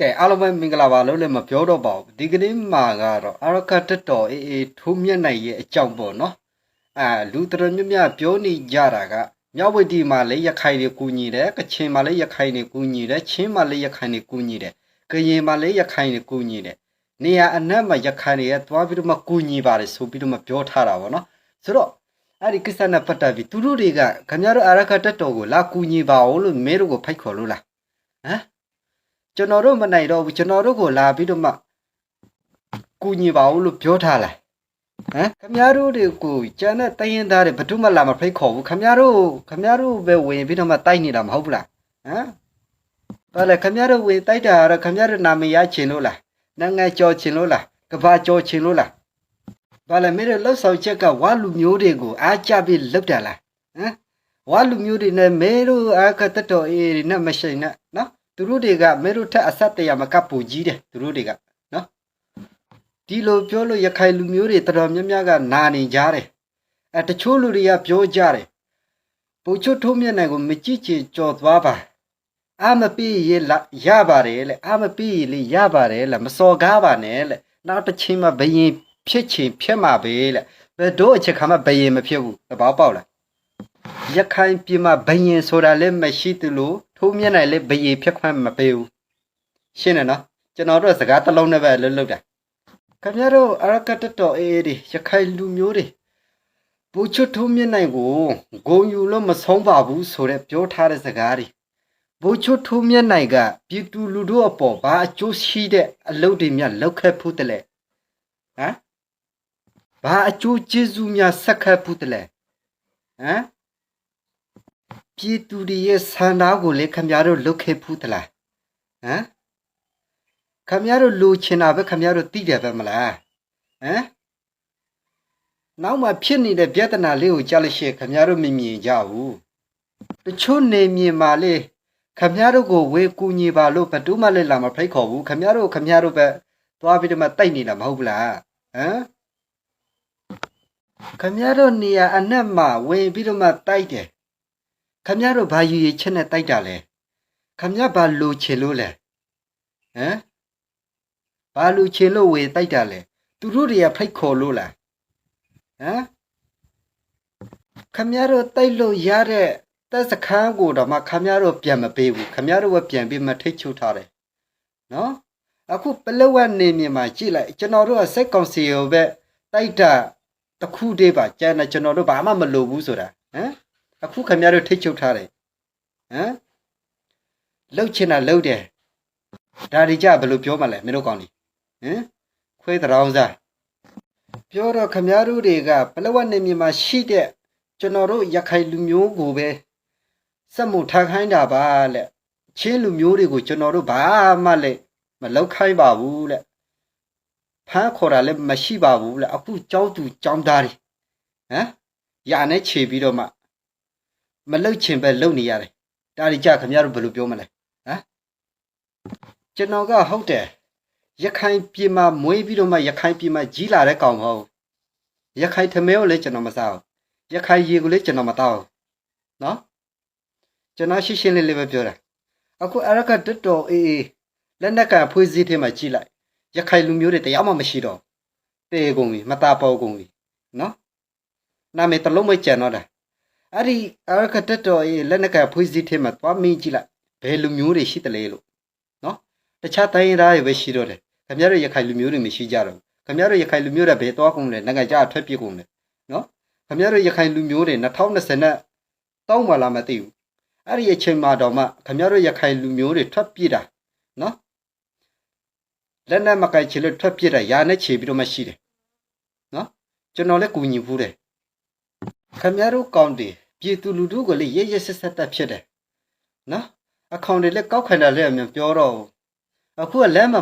ကဲအားလုံးပဲမင်္ဂလာပါလို့လည်းမပြောတော့ပါဘူးဒီကနေ့မှာကတော့အရကတက်တော်အေးထိုးမြက်နိုင်ရဲ့အကြောင်းပေါ့နော်လူတော်မြတ်ပြောနေကြတာကမြောက်ဝတီမှာလည်းရခိုင်တွေကူညီတယ်ကချင်မှာလည်းရခိုင်တွေကူညီတယ်ချင်းမှာလည်းရခိုင်တွေကူညီတယ်ကရင်မှာလည်းရခိုင်တွေကူညီတယ်နေရာအနှံ့မှာရခိုင်တွေသွားပြီးတော့မှကူညီပါတယ်ဆိုပြီးတော့မှပြောထားတာပေါ့နော်ဆိုတော့အဲ့ဒီကိစ္စနဲ့ပတ်သက်ပြီးသူတို့တွေကခင်ဗျားတို့အရကတက်တော်ကိုလာကူညီပါဦးလို့မဲတို့ကိုဖိတ်ခေါ်လို့လားဟမ်ကျွန်တော်တို့မနိုင်တော့ဘူးကျွန်တော်တို့ကိုလာပြီးတော့မှကူညီပါဦးလို့ပြောထားလားခမရတို့တွေကိုကျန်တဲ့တိုင်းရင်းသားတွေဘယ်သူမှလာမဖိတ်ခေါ်ဘူးခမရတို့ပဲဝင်ပြီးတော့မှတိုက်နေတာမဟုတ်ဘူးလားဘာလဲခမရတို့ဝင်တိုက်တာရခမရတို့နာမည်ရချင်လို့လားနိုင်ငံကြော်ချင်လို့လားကဘာကြော်ချင်လို့လားဘာလဲမင်းတို့လှုပ်ဆောင်ချက်ကဝါလူမျိုးတွေကိုအားကြပြီးလှုပ်တာလားဝါလူမျိုးတွေနဲ့မဲတို့အားကတတော်အေးနဲ့မရှိနဲ့နော်သူတို့တွေကမဲတို့ထက်အဆက်တရမကပ်ပူကြီးတယ်သူတို့တွေကနော်ဒီလိုပြောလို့ရခိုင်လူမျိုးတွေတော်တော်များများကနာနေကြတယ်တချို့လူတွေကပြောကြတယ်ပူချွတ်ထုံးမြက်နိုင်ကိုမကြည့်ချင်ကြော်သွားပါအာမပီးရပါတယ်လေအာမပီးလေရပါတယ်လေမစော်ကားပါနဲ့လေနောက်တစ်ချိန်မှာဘယင်ဖြစ်ချင်ဖြစ်မှာပဲလေဘယ်တော့အချက်ခါမှဘယင်မဖြစ်ဘူးသဘောပေါက်လားရခိုင်ပြည်မှာဘယင်ဆိုတာလည်းမရှိသလိုထုံးမြက်နိုင်လည်းဘယင်ဖြစ်ခွင့်မပေးဘူးရှင်းတယ်နော်ကျွန်တော်တို့စကားတစ်လုံးနဲ့ပဲလွတ်တာခင်ဗျားတို့အရကတတော်အေးဒီရခိုင်လူမျိုးတွေပူချွတ်ထုံးမြက်နိုင်ကိုဂုံယူလို့မဆုံးပါဘူးဆိုတဲ့ပြောထားတဲ့စကားတွေပူချွတ်ထုံးမြက်နိုင်ကပြည်သူလူထုအပေါ်ဘာအကျိုးရှိတဲ့အလုပ်တွေများလုပ်ခဲ့ဖို့တလဲဘာအကျိုးကျေးဇူးများဆက်ခဲ့ဖို့တလဲပြည်သူတွေရဲ့ဆန္ဒကိုလေခင်ဗျားတို့လုပ်ခဲ့ဖို့တလားခင်ဗျားတို့လိုချင်တာပဲခင်ဗျားတို့သိတယ်ပဲမလားနောက်မှဖြစ်နေတဲ့ပြဿနာလေးကိုကြားလို့ရှိရင်ခင်ဗျားတို့မမြင်ကြဘူးတချို့နေမြင်ပါလေခင်ဗျားတို့ကိုဝေကူညီပါလို့ဘယ်သူမှလည်းလာမဖိတ်ခေါ်ဘူးခင်ဗျားတို့ပဲသွားပြီးတော့မှတိုက်နေတာမဟုတ်ဘူးလားခင်ဗျားတို့နေရာအနှက်မှာဝင်ပြီးတော့မှတိုက်တယ်ခင်ဗျားတို့ဘာယူရချက်နဲ့တိုက်တာလဲခင်ဗျားဘာလိုချင်လို့လဲဘာလူချင်လို့ဝေတိုက်တာလဲသူတို့တွေကဖိတ်ခေါ်လို့လားခမရတို့တိုက်လို့ရတဲ့တပ်စခန်းကိုတော့မှခမရတို့ပြန်မပေးဘူးခမရတို့ကပြန်ပြီးမထိတ်ချုပ်ထားတယ်နော်အခုပလဝတ်နေမြေမှာကြည့်လိုက်ကျွန်တော်တို့ကစိတ်ကောင်စီကိုပဲတိုက်တာတခုတည်းပါကျန်တယ်ကျွန်တော်တို့ဘာမှမလုပ်ဘူးဆိုတာအခုခမရတို့ထိတ်ချုပ်ထားတယ်လှုပ်ချင်တာလှုပ်တယ်ဒါဒီကြဘယ်လိုပြောမှလဲမင်းတို့ကောင်းနေခွေးတောင်စားပြောတော့ခမရတို့တွေကပလဝတ်နေမြေမှာရှိတဲ့ကျွန်တော်တို့ရခိုင်လူမျိုးကိုပဲစက်မှုထားခိုင်းတာပါလက်ချင်းလူမျိုးတွေကိုကျွန်တော်တို့ဘာမှလည်းမလောက်ခိုင်းပါဘူးလက်ဖမ်းခေါ်တာလည်းမရှိပါဘူးလက်အခုကြောင်းသူကြောင်းသားတွေရာနဲ့ခြေပြီးတော့မှမလုတ်ချင်ပဲလုံနေရတယ်ဒါဒီကြခမရတို့ဘယ်လိုပြောမလဲကျွန်တော်ကဟုတ်တယ်ရခိုင်ပြည်မှာမွေးပြီးတော့မှရခိုင်ပြည်မှာကြီးလာတဲ့ကောင်မဟုတ်ရခိုင်ထမဲကိုလည်းကျွန်တော်မစားဘူးရခိုင်ရေကိုလည်းကျွန်တော်မတောက်ဘူးနော်ကျွန်တော်ရှင်းလေးပဲပြောတာအခုအရကတတော်အေးလက်နက်ကဖွေးစည်းထဲမှာကြီးလိုက်ရခိုင်လူမျိုးတွေတရားမှမရှိတော့တေကုန်ပြီမတာပေါ်ကုန်ပြီနော်နာမည်တလုံးမကြံတော့တာအဲ့ဒီအရကတတော်အေးလက်နက်ကဖွေးစည်းထဲမှာသွားမင်းကြီးလိုက်ဘယ်လူမျိုးတွေရှိတယ်လဲလို့နော်တခြားတိုင်းရင်းသားတွေပဲရှိတော့တယ်ခင်ဗျားတို့ရခိုင်လူမျိုးတွေမရှိကြတော့ခင်ဗျားတို့ရခိုင်လူမျိုးတွေဘယ်သွားကုန်လဲနိုင်ငံခြားထွက်ပြေးကုန်လဲနော်ခင်ဗျားတို့ရခိုင်လူမျိုးတွေ2020နဲ့တောင်းပါလားမသိဘူးအဲ့ဒီအချိန်မှာတော့မှခင်ဗျားတို့ရခိုင်လူမျိုးတွေထွက်ပြေးတာနော်လက်နဲ့မကိုင်ချင်လို့ထွက်ပြေးတာယာနဲ့ခြေပြီးတော့မှရှိတယ်နော်ကျွန်တော်လည်းကူညီဘူးတယ်ခင်ဗျားတို့ကောင်းတယ်ပြည်သူလူထုကိုလည်းရဲရဲဆက်ဆက်တက်ဖြစ်တယ်နော်အခေါင်တွေလည်းကောက်ခံတာလည်းအမြင်ပြောတော့အခုကလမ်းမှာ